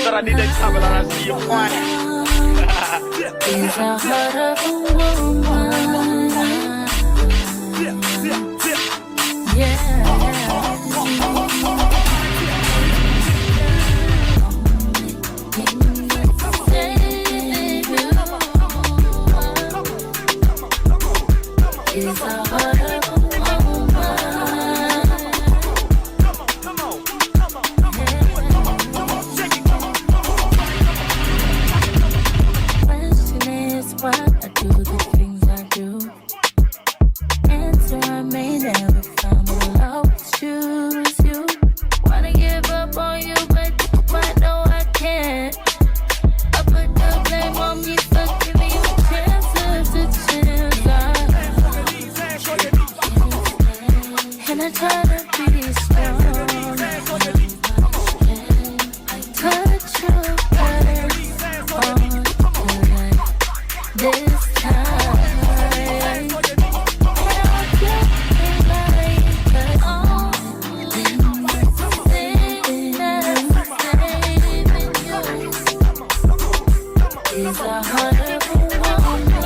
Sarà di Texas la Russia, Is a heart of a woman. Yeah. Is a heart of a woman. Question is why I do the things I do. Answer I may never find, but I'll always choose you. Wanna give up on you, but I know I can't. I put the blame on me for giving you chances to chance. And I try to be strong. I touch your words on the light this time. And I feel like all things saving you is a heart of a woman.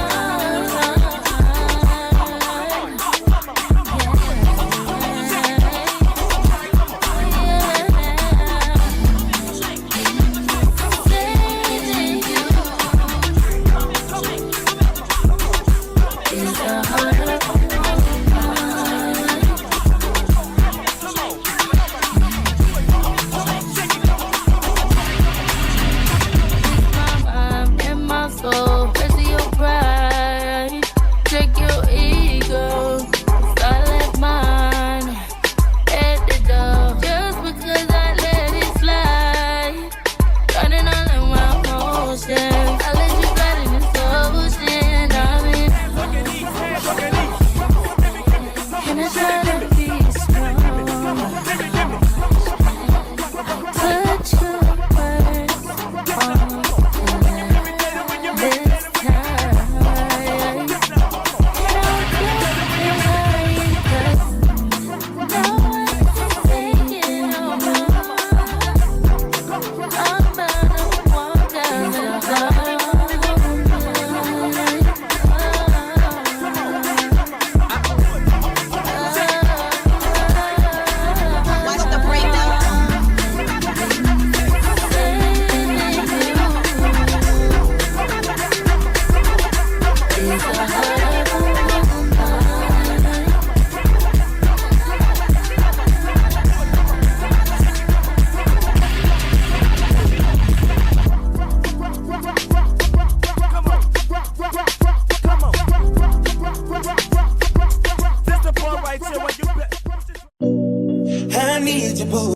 I need you, boo.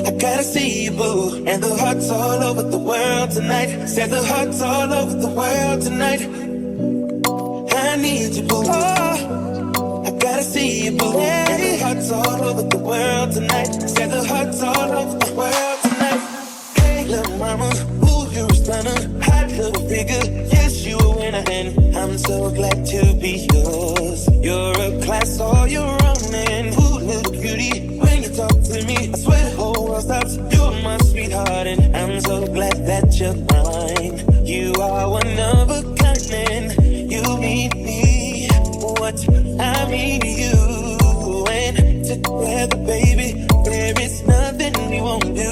I gotta see you, boo. And the hearts all over the world tonight. Said the hearts all over the world tonight. I need you, boo. Oh, I gotta see you, boo. And the hearts all over the world tonight. Said the hearts all over the world tonight. Hey, little mama, ooh, you're a stunner. Hot little figure, yes, you a winner. And I'm so glad to be yours. You're a class all your own. And ooh, little cutie, when you talk to me, I swear the whole world stops. You're my sweetheart, and I'm so glad that you're mine. You are one of a kind, and you mean me what I mean to you. And together, baby, there is nothing we won't do.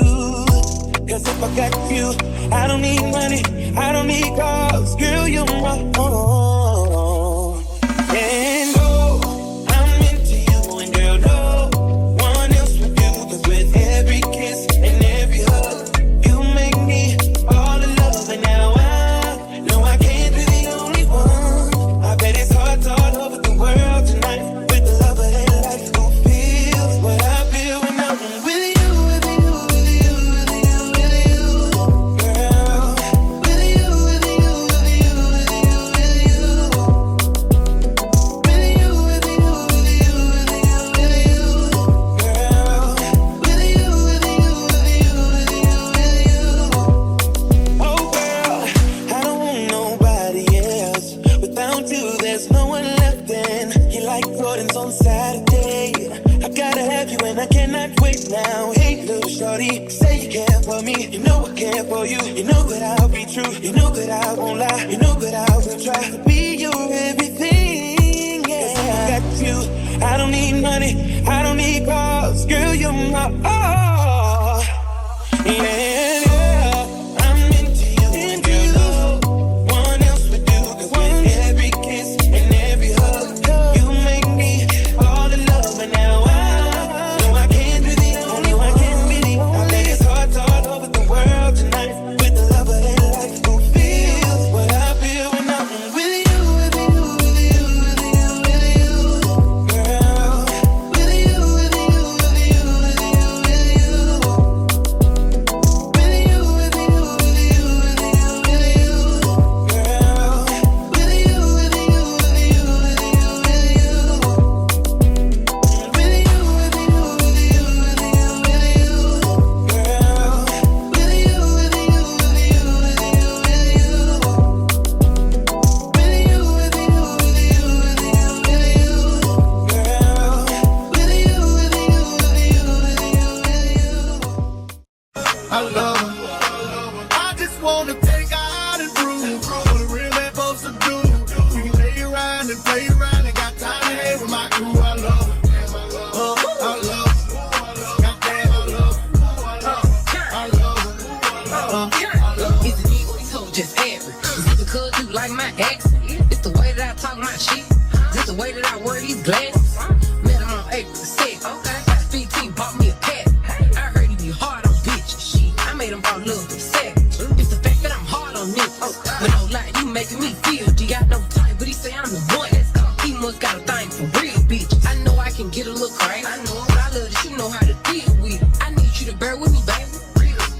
Cause if I got you, I don't need money, I don't need cars. Girl, you're my own. And oh, I'm into you, and girl, no one else would do. Cause with every kiss and every hug, you make me all in love. And now I know I can't be the only one. I bet it's hard all over the world tonight. With the love of their life, who feels what I feel when I'm with you. Girl, with you. cannot wait now. Hey, little shorty, say you care for me. You know I care for you. You know that I'll be true. You know that I won't lie. You know that I will try to be your everything. Yeah, I got you. I don't need money. I don't need cars. Girl, you're my all. Yeah, yeah. I'm into you. Into you. One else would do. 'Cause with every kiss and every hug, you make me fall in love. And now I know I can't be the only one. Can't be the only. I lay his heart all over the world tonight with the love of their life. Who feels what I feel when I'm with you, with you, with you, with you, with you, girl. With you, with you, with you, with you, with you. With you, with you, with you, with you, with you, girl. With you, with you, with you, with you, with you, with you. With you, with you, with you, with you, with you, girl. I love her. I just wanna take her out and prove what a real man supposed to do. We can lay around and play around and got time to hang with my crew. I love her. I love her. Goddamn, I love her. I love her. Is it me or these hoes just average? Is it because you like my accent? It's the way that I talk my shit. Is it the way that I wear these glasses? Met him on April the 6th. Last 15 bought me a cat. I heard he be hard on bitches. I made him fall in love with savage. It's the fact that I'm hard on niggas. But no lie, you making me feel. G got no type, but he say I'm the one. He must got a thing for real bitches. I know I can get a little crazy. I know, but I love that you know how to deal with it. I need you to bear with me, baby.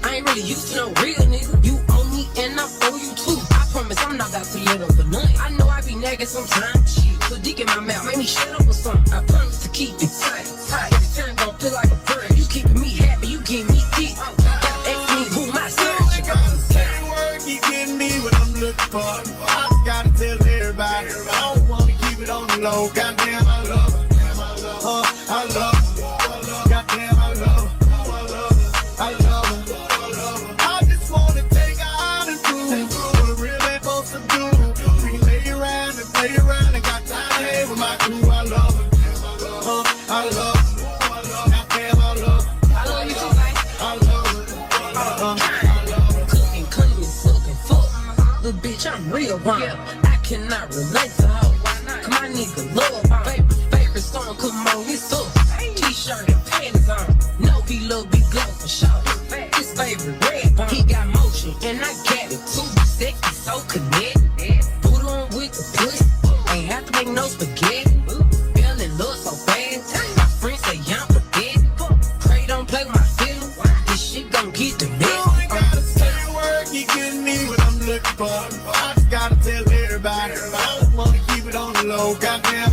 I ain't really used to no real nigga. You owe me and I owe you too. I promise I'm not about to let up for nothing. I know I be nagging sometimes. Shit, put dick in my mouth, make me shut up or something. I promise to keep it tight. Every time gon' feel like a bird. You keeping me happy, you give me dick. Gotta ask me who my surgeon. Say word, keep getting me what I'm looking for. I just gotta tell everybody. I don't wanna keep it on the low. Goddamn, I love her. I love her. Goddamn, I love her. I love her. I just wanna take her out and prove what a real man supposed to do. We can lay around and play around and got time to hang with my crew. I love her. I love her. Goddamn, I love her. I love you too, like. I love her. Cooking, cleaning, sucking, fuck. Little bitch, I'm real wrong. I cannot relate to her. Cause my nigga love her. Favorite song, come on, it's up. T-shirt and panties on. No, he love big glow for sure. His favorite red bone. He got motion, and I got it too. Sexy, so connected. Put on with the pussy. Ain't have to make no spaghetti. Fell in love so fast. My friends say I'm forgetting. Pray don't play with my feelings. This shit gon' get the You best. only gotta say a word, keep getting me what I'm looking for. I just gotta tell everybody. I don't wanna keep it on the low. Goddamn,